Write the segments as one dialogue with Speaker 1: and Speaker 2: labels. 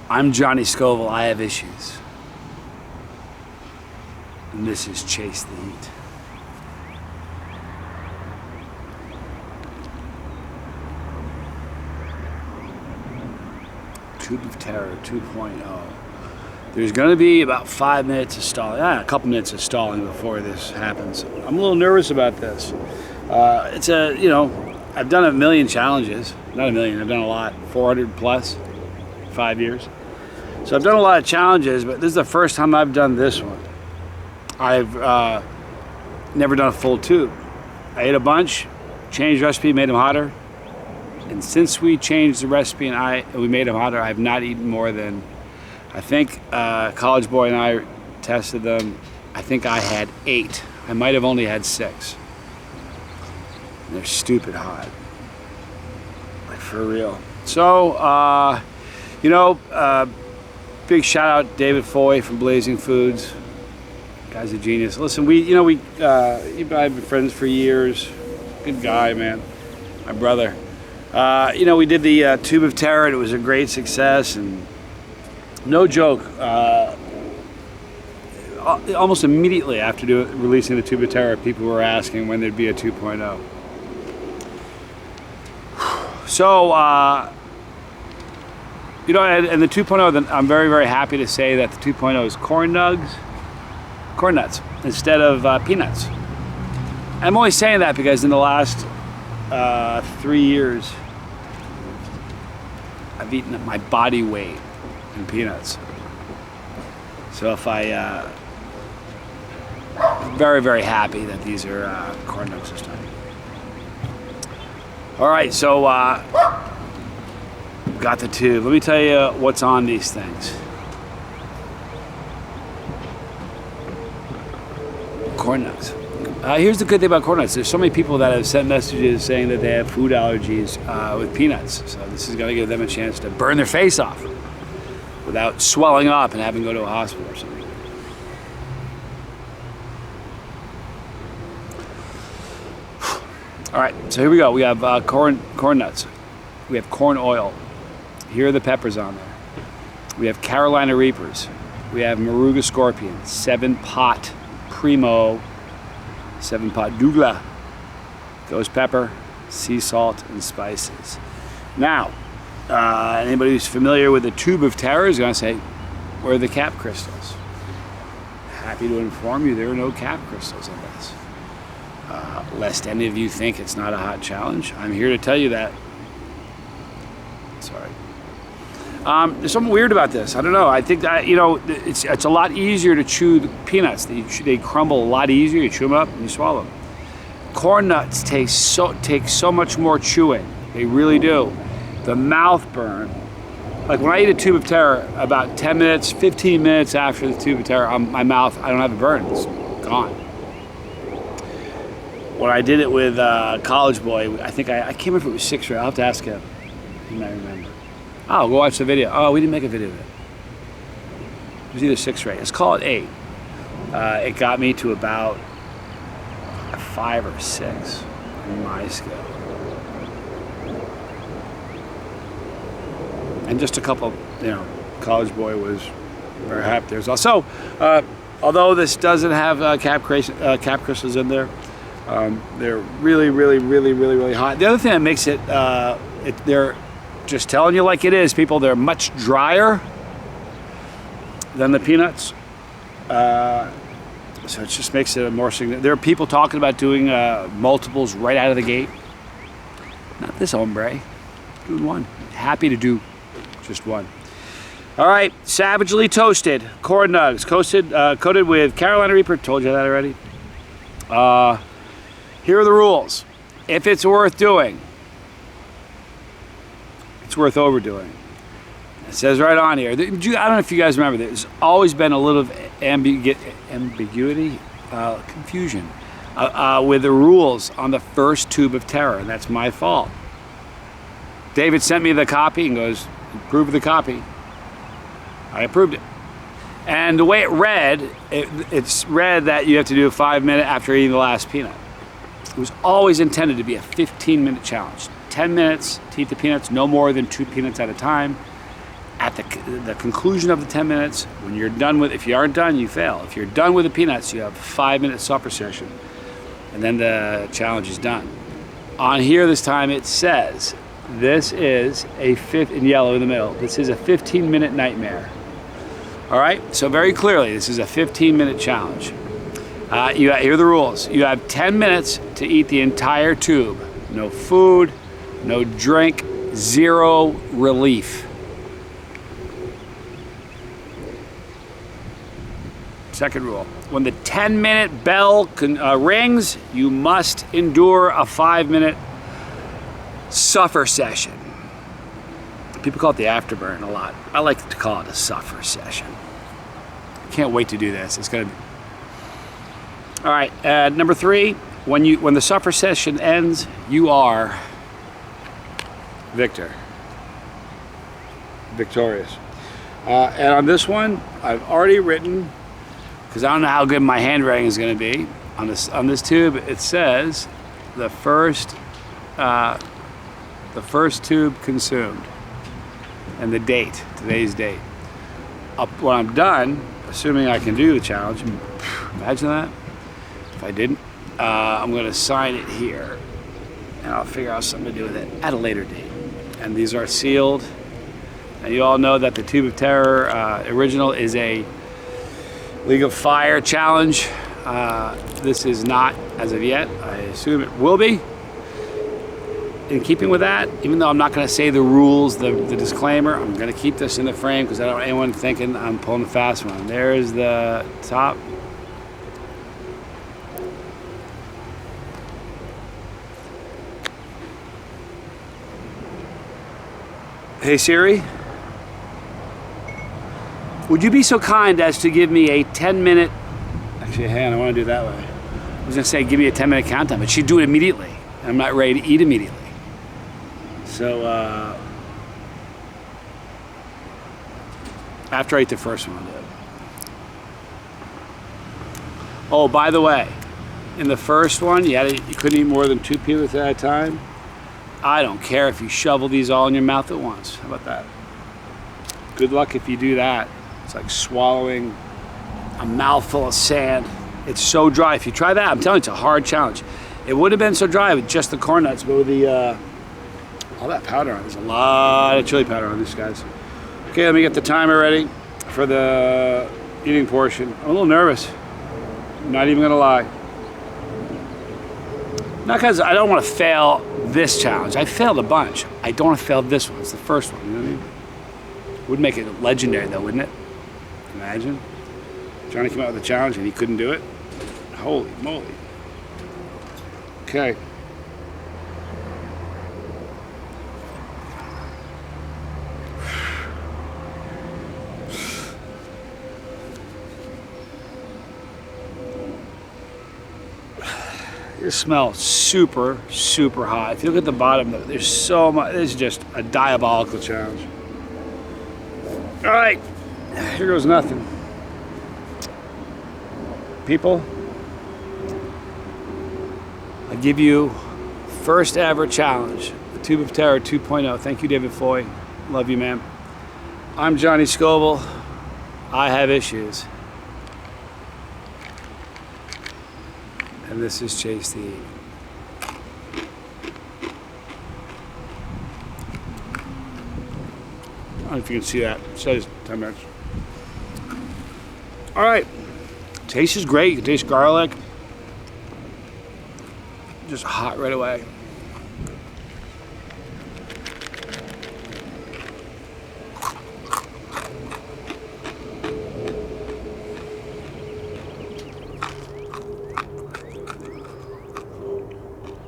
Speaker 1: I'm Johnny Scoville. I have issues. And this is Chase the Heat. Tube of Terror 2.0. There's going to be about 5 minutes of stalling. A couple minutes of stalling before this happens. I'm a little nervous about this. It's I've done a million challenges. Not a million, I've done a lot. 400 plus, 5 years. So I've done a lot of challenges, but this is the first time I've done this one. I've never done a full tube. I ate a bunch, changed recipe, made them hotter. And since we changed the recipe and we made them hotter, I've not eaten more than, I think College Boy and I tested them. I think I had 8. I might have only had 6. And they're stupid hot. Like for real. So, big shout out David Foy from Blazing Foods. Guy's a genius. Listen, you've been friends for years. Good guy, man. My brother. We did the Tube of Terror, and it was a great success. And no joke, almost immediately after releasing the Tube of Terror, people were asking when there'd be a 2.0. So, and the 2.0, I'm very, very happy to say that the 2.0 is corn nuts, instead of peanuts. I'm only saying that because in the last 3 years, I've eaten my body weight in peanuts. So if I'm very, very happy that these are corn nuts this time. All right, so got the tube. Let me tell you what's on these things. Corn nuts. Here's the good thing about corn nuts. There's so many people that have sent messages saying that they have food allergies with peanuts. So this is going to give them a chance to burn their face off without swelling up and having to go to a hospital or something. All right, so here we go. We have corn nuts. We have corn oil. Here are the peppers on there. We have Carolina Reapers. We have Moruga Scorpion, 7-pot Primo, 7-pot Douglas, ghost pepper, sea salt, and spices. Now, anybody who's familiar with the Tube of Terror is going to say, where are the cap crystals? Happy to inform you there are no cap crystals in this. Lest any of you think it's not a hot challenge, I'm here to tell you that. Sorry. There's something weird about this. I don't know. I think that, it's a lot easier to chew the peanuts. They crumble a lot easier. You chew them up and you swallow them. Corn nuts take so much more chewing. They really do. The mouth burn. Like when I eat a Tube of Terror, about 10 minutes, 15 minutes after the Tube of Terror, my mouth, I don't have a burn. It's gone. When I did it with College Boy, I think I can't remember if it was 6 or I'll have to ask him. He might remember. Oh, go watch the video. Oh, we didn't make a video of it. It was either 6 or 8. Let's call it 8. It got me to about 5 or 6 in my scale. And just a couple, College Boy was very happy. There's also, although this doesn't have cap crystals in there, they're really, really, really, really, really hot. The other thing that makes it, they're just telling you like it is, people, they're much drier than the peanuts. So it just makes it a more significant. There are people talking about doing multiples right out of the gate. Not this hombre, doing one. Happy to do just one. All right, savagely toasted corn nugs, coated with Carolina Reaper. Told you that already. Here are the rules. If it's worth doing, it's worth overdoing. It says right on here. I don't know if you guys remember, there's always been a little ambiguity, confusion with the rules on the first Tube of Terror, and that's my fault. David sent me the copy and goes, approve the copy. I approved it. And the way it read, it's read that you have to do a 5 minute after eating the last peanut. It was always intended to be a 15-minute challenge. 10 minutes to eat the peanuts, no more than 2 peanuts at a time. at the conclusion of the 10 minutes, when you're done with, if you aren't done, you fail. If you're done with the peanuts, you have a 5-minute suffer session, and then the challenge is done. On here this time it says, this is in yellow in the middle, this is a 15-minute nightmare. All right, so very clearly, this is a 15-minute challenge. Here are the rules. You have 10 minutes to eat the entire tube. No food, no drink, zero relief. Second rule, when the 10-minute bell rings, you must endure a 5-minute suffer session. People call it the afterburn a lot. I like to call it a suffer session. Can't wait to do this. It's gonna be... All right, number 3, when the suffer session ends, you are victorious. And on this one, I've already written, because I don't know how good my handwriting is going to be, on this tube it says the first tube consumed, and the date, today's date. When I'm done, assuming I can do the challenge, imagine that. If I didn't, I'm going to sign it here, and I'll figure out something to do with it at a later date. And these are sealed, and you all know that the Tube of Terror original is a League of Fire challenge. This is not as of yet. I assume it will be. In keeping with that, even though I'm not going to say the rules, the disclaimer, I'm going to keep this in the frame because I don't want anyone thinking I'm pulling a fast one. There's the top. Hey Siri, would you be so kind as to give me a 10-minute, actually, hang on, I want to do it that way. I was going to say give me a 10-minute countdown, but she'd do it immediately. I'm not ready to eat immediately. So, after I eat the first one, I'll do it. Oh, by the way, in the first one, you couldn't eat more than 2 peanuts at a time. I don't care if you shovel these all in your mouth at once. How about that? Good luck if you do that. It's like swallowing a mouthful of sand. It's so dry. If you try that, I'm telling you, it's a hard challenge. It would have been so dry with just the corn nuts, but with the all that powder on. There's a lot of chili powder on this, guys. Okay, let me get the timer ready for the eating portion. I'm a little nervous. I'm not even gonna lie. Not because I don't want to fail this challenge. I failed a bunch. I don't want to fail this one. It's the first one, you know what I mean? Would make it legendary though, wouldn't it? Imagine. Johnny came out with a challenge and he couldn't do it. Holy moly. Okay. It smells super, super hot. If you look at the bottom, there's so much. This is just a diabolical challenge. All right, here goes nothing. People, I give you first ever challenge, the Tube of Terror 2.0. Thank you, David Foy. Love you, man. I'm Johnny Scoble. I have issues. And this is Chase the Eat. I don't know if you can see that. It says 10 minutes. All right. Taste is great. You can taste garlic. Just hot right away.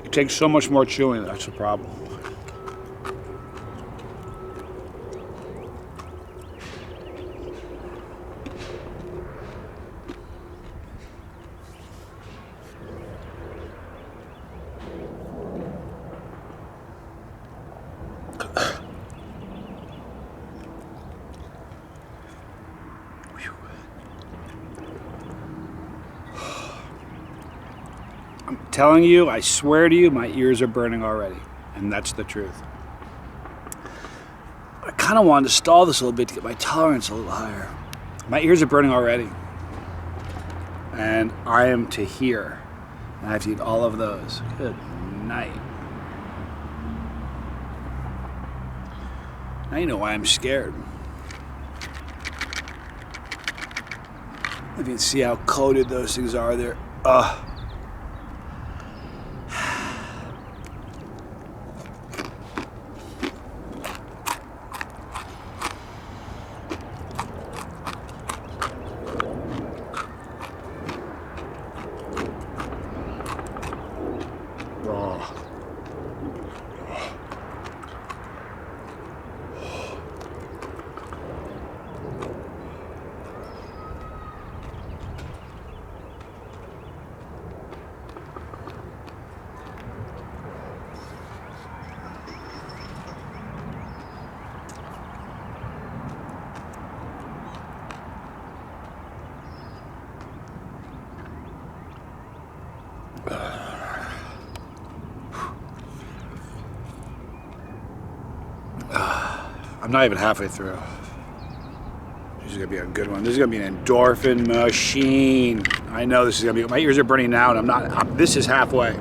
Speaker 1: It takes so much more chewing, that's the problem. I'm telling you, I swear to you, my ears are burning already. And that's the truth. kind of wanted to stall this a little bit to get my tolerance a little higher. My ears are burning already. And I am to here. And I have to eat all of those. Good night. Now you know why I'm scared. If you can see how coated those things are there. Ugh. I'm not even halfway through. This is gonna be a good one. This is gonna be an endorphin machine. I know this is gonna be. My ears are burning now, and I'm not. This is halfway.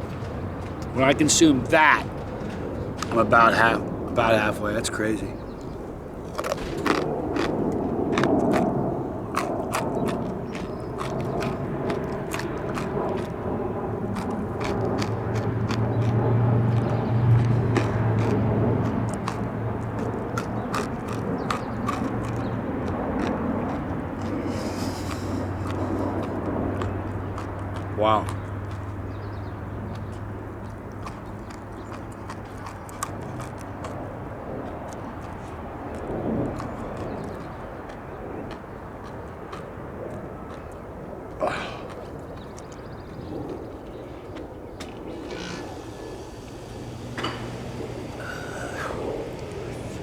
Speaker 1: When I consume that, I'm about halfway. That's crazy. Wow.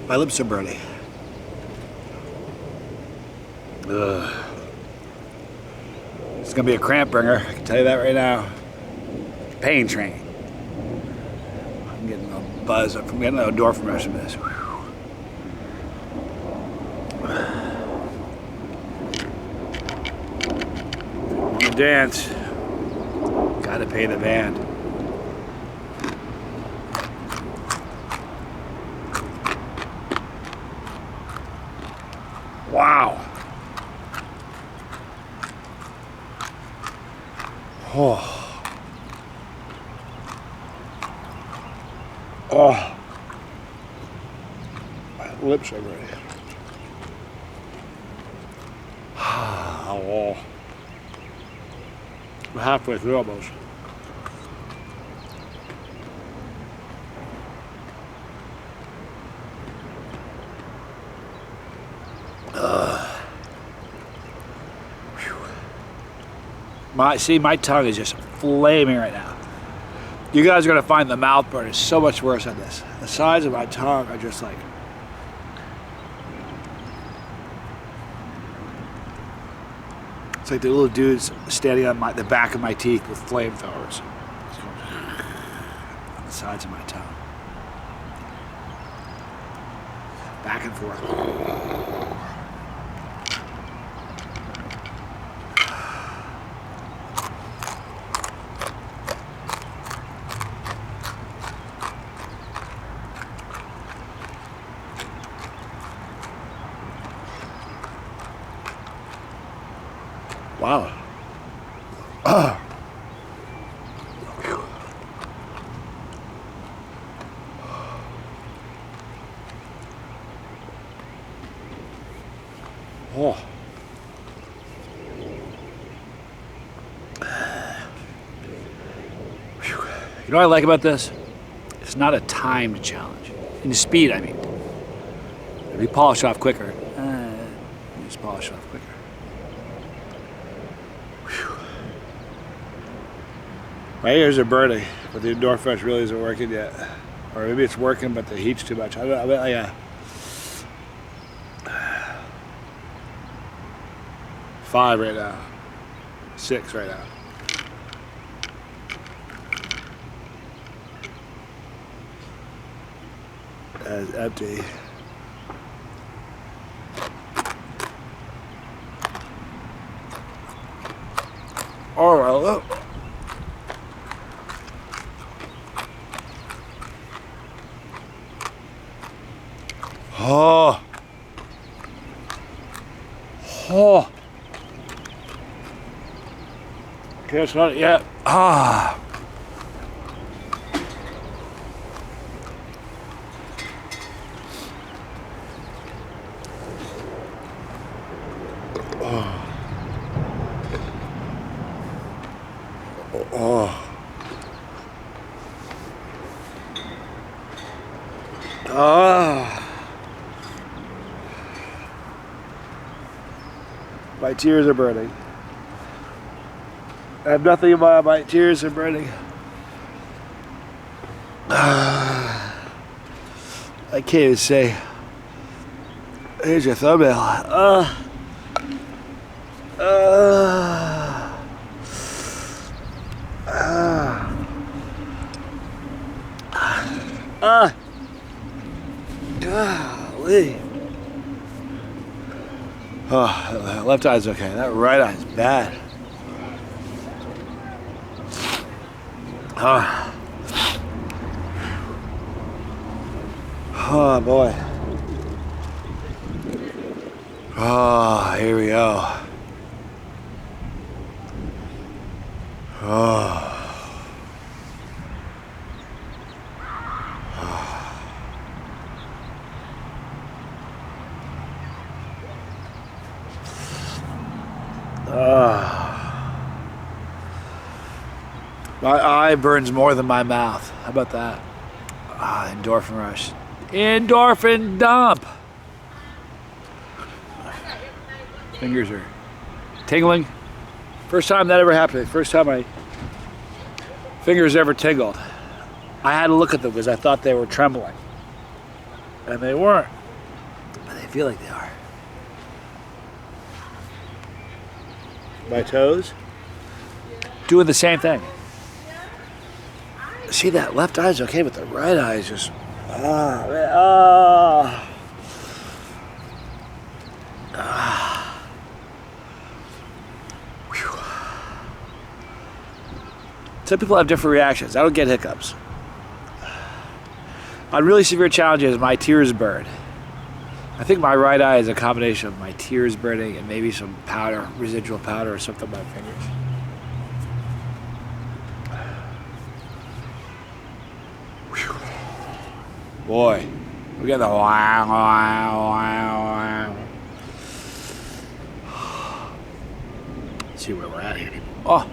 Speaker 1: My lips are burning. Ugh. It's gonna be a cramp bringer, I can tell you that right now. Pain train. I'm getting a buzz up from getting an endorphin rush from this. Want to dance? Gotta pay the band. Wow. Oh. Oh. My lips are ready. Oh. We're halfway through almost. My tongue is just flaming right now. You guys are gonna find the mouth burn is so much worse on this. The sides of my tongue are just like. It's like the little dudes standing on the back of my teeth with flamethrowers. On the sides of my tongue. Back and forth. Wow. Oh. You know what I like about this? It's not a timed challenge. In the speed, I mean. If you polish off quicker, just polish off quicker. My ears are burning, but the endorphin rush really isn't working yet. Or maybe it's working, but the heat's too much. I don't know. Yeah. 5 right now. 6 right now. That is empty. All right, look. Oh. Oh. Okay, it's not yet. Ah. Oh. Oh. Ah. My tears are burning. I have nothing in my tears are burning. I can't even say. Here's your thumbnail. Golly. Oh, left eye's okay. That right eye's bad. Oh boy. Oh, here we go. Oh. My eye burns more than my mouth. How about that? Endorphin rush. Endorphin dump. Fingers are tingling. First time that ever happened. First time my fingers ever tingled. I had to look at them because I thought they were trembling. And they weren't. But they feel like they are. My toes doing the same thing. See, that left eye's okay, but the right eye is just Some people have different reactions. I don't get hiccups. On really severe challenges, my tears burn. I think my right eye is a combination of my tears burning and maybe some powder, residual powder or something on my fingers. Whew. Boy, we got the wow, wow, wow, wow. Let's see where we're at here. Oh,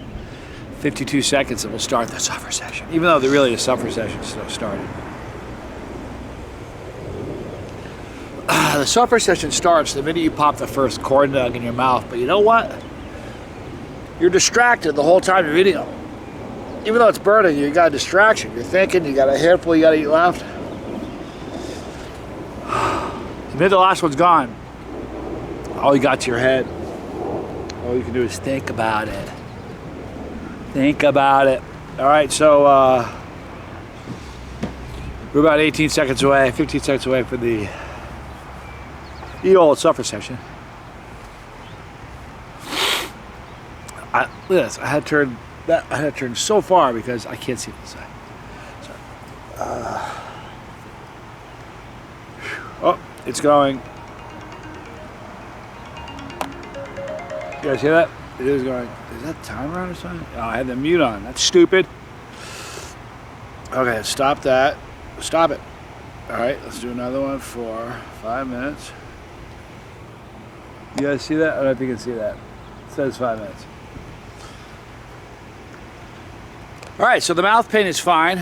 Speaker 1: 52 seconds and we'll start the suffer session. Even though really the suffer session still started. The suffer session starts the minute you pop the first corn dog in your mouth, but you know what? You're distracted the whole time you're eating them. Even though it's burning, you got a distraction. You're thinking, you got a handful you got to eat left. The minute the last one's gone, all you got's your head. All you can do is think about it. Think about it. All right, so we're about 18 seconds away, 15 seconds away from the old suffer session. Look at this. I had to turn so far because I can't see this side. Oh, it's going. You guys hear that? It is going. Is that timer on or something? Oh, I had the mute on. That's stupid. Okay, stop that. Stop it. All right, let's do another one for 5 minutes. You guys see that? I don't know if you can see that. It says 5 minutes. All right, so the mouth pain is fine.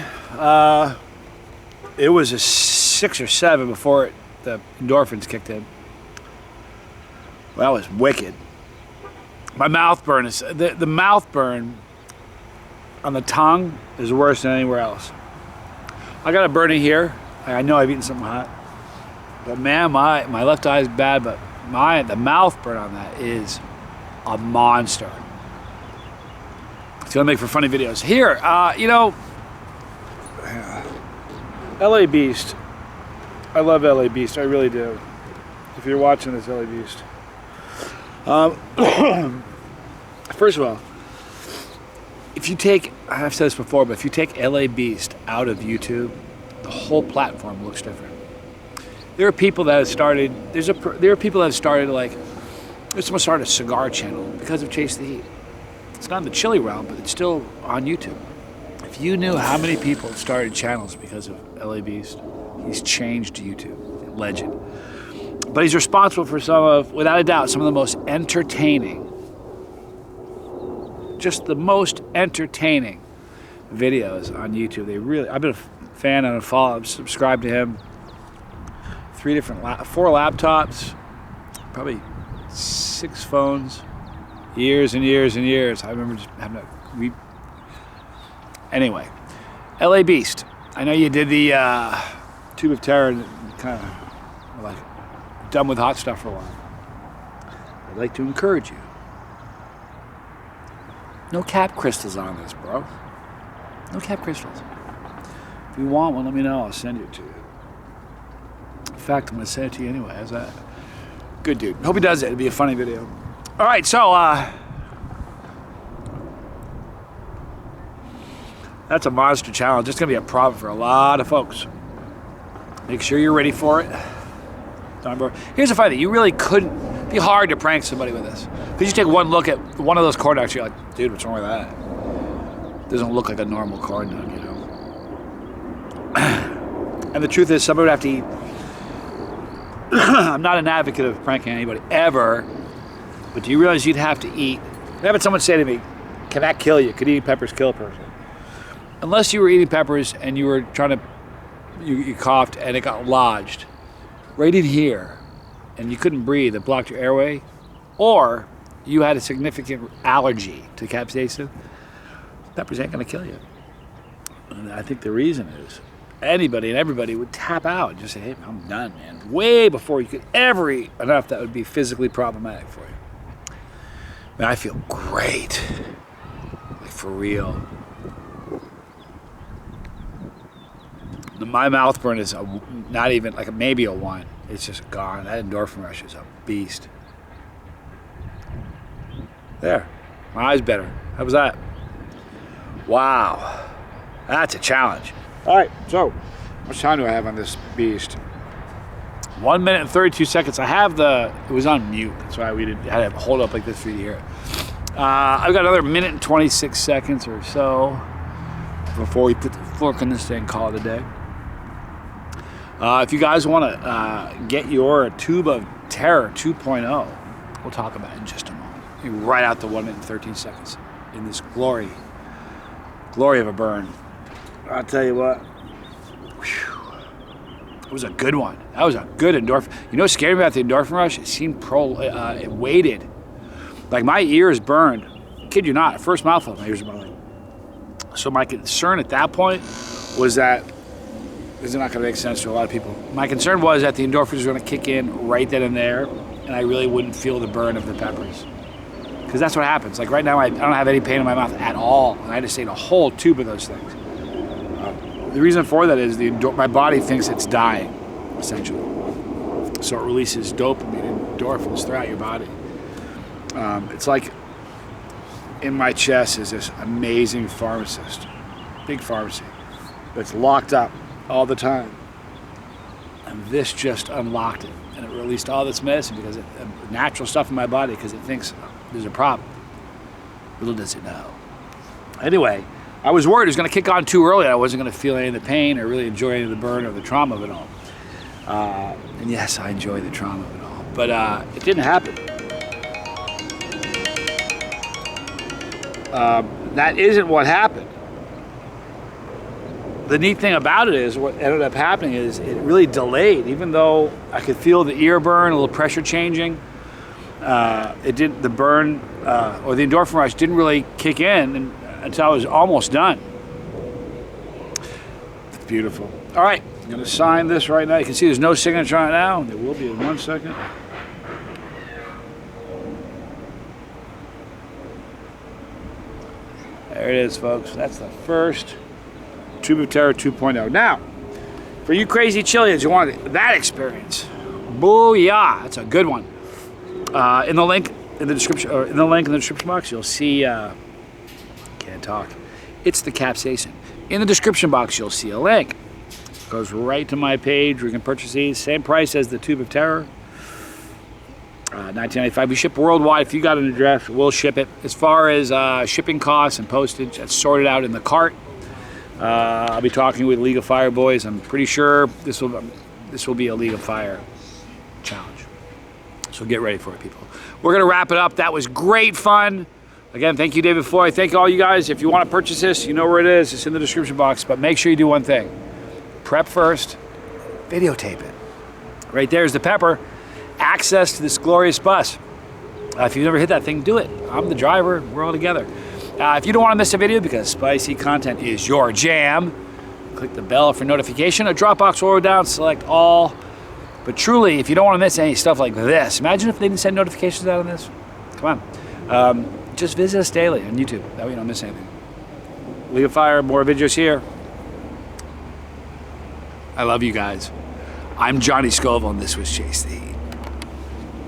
Speaker 1: It was a 6 or 7 before the endorphins kicked in. Well, that was wicked. My mouth burn is the mouth burn on the tongue is worse than anywhere else. I got a burning here. I know I've eaten something hot, but man, my left eye is bad, but the mouth burn on that is a monster. It's gonna make for funny videos. Here, you know, LA Beast. I love LA Beast, I really do. If you're watching this, LA Beast. First of all, if you take, I've said this before, but if you take LA Beast out of YouTube, the whole platform looks different. There are people that have started, there are people that have started like, there's someone started a cigar channel because of Chase the Heat. It's not in the chili realm, but it's still on YouTube. If you knew how many people started channels because of LA Beast, he's changed YouTube, legend. But he's responsible for some of, without a doubt, some of the most entertaining, just the most entertaining videos on YouTube. I've been a fan and a follower, I've subscribed to him. 4 laptops, probably 6 phones, years and years and years. I remember just having to Anyway, LA Beast. I know you did the Tube of Terror and kind of like done with hot stuff for a while. I'd like to encourage you. No cap crystals on this, bro. No cap crystals. If you want one, let me know. I'll send it to you. In fact, I'm going to send it to you anyway. How's that? Good dude. Hope he does it. It'll be a funny video. All right, so that's a monster challenge. It's going to be a problem for a lot of folks. Make sure you're ready for it. Here's the funny thing. You really couldn't. It'd be hard to prank somebody with this. Because you take one look at one of those corn dogs, you're like, dude, what's wrong with that? It doesn't look like a normal corn dog, you know? And the truth is, somebody would have to eat. I'm not an advocate of pranking anybody, ever. But do you realize you'd have to eat? I had someone say to me, can that kill you? Could eating peppers kill a person? Unless you were eating peppers and you were trying to, you coughed and it got lodged right in here and you couldn't breathe, it blocked your airway, or you had a significant allergy to capsaicin, peppers ain't gonna kill you. And I think the reason is anybody and everybody would tap out and just say, hey, I'm done, man. Way before you could ever eat enough that would be physically problematic for you. Man, I feel great, like for real. My mouth burn is not even like maybe a 1. It's just gone. That endorphin rush is a beast. There, my eye's better. How was that? Wow, that's a challenge. All right, so how much time do I have on this beast? 1 minute and 32 seconds. I have it was on mute. That's why I had to hold up like this for you to hear it. I've got another minute and 26 seconds or so before we put the fork in this thing and call it a day. If you guys want to get your Tube of Terror 2.0, we'll talk about it in just a moment. Right out the 1 minute and 13 seconds in this glory of a burn. I'll tell you what, it was a good one. That was a good endorphin. You know what scared me about the endorphin rush? It seemed it waited. Like my ears burned. Kid you not, first mouthful, my ears were burning. So my concern at that point was that, this is not going to make sense to a lot of people. My concern was that the endorphins were going to kick in right then and there, and I really wouldn't feel the burn of the peppers. Because that's what happens. Like right now, I don't have any pain in my mouth at all, and I just ate a whole tube of those things. The reason for that is my body thinks it's dying, essentially. So it releases dopamine and endorphins throughout your body. It's like in my chest is this amazing pharmacist, big pharmacy, that's locked up all the time. And this just unlocked it, and it released all this medicine because natural stuff in my body because it thinks there's a problem. Little does it know. Anyway, I was worried it was going to kick on too early. I wasn't going to feel any of the pain or really enjoy any of the burn or the trauma of it all. And yes, I enjoy the trauma of it all, but it didn't happen. That isn't what happened. The neat thing about it is what ended up happening is it really delayed. Even though I could feel the ear burn, a little pressure changing, the burn or the endorphin rush didn't really kick in until I was almost done. It's beautiful. All right, I'm gonna sign this right now. You can see there's no signature on it now. There will be in 1 second. There it is, folks. That's the first Tube of Terror 2.0. Now, for you crazy chilians who want that experience, booyah, that's a good one. In the link in the description, or in the link in the description box, you'll see. Can't talk. It's the capsaicin. In the description box, you'll see a link. It goes right to my page where you can purchase these. Same price as the Tube of Terror. $19.95. We ship worldwide. If you got an address, we'll ship it. As far as shipping costs and postage, that's sorted out in the cart. I'll be talking with League of Fire boys. I'm pretty sure this will be a League of Fire challenge. So get ready for it, people. We're gonna wrap it up. That was great fun. Again, thank you, David Foy. Thank all you guys. If you want to purchase this, you know where it is. It's in the description box. But make sure you do one thing: prep first, videotape it. Right there is the pepper. Access to this glorious bus. If you've never hit that thing, do it. I'm the driver. We're all together. If you don't want to miss a video because spicy content is your jam, click the bell for notification. A Dropbox will roll down, select all. But truly, if you don't want to miss any stuff like this, imagine if they didn't send notifications out on this. Come on. Just visit us daily on YouTube. That way you don't miss anything. League of Fire, more videos here. I love you guys. I'm Johnny Scoville, and this was Chase the Heat.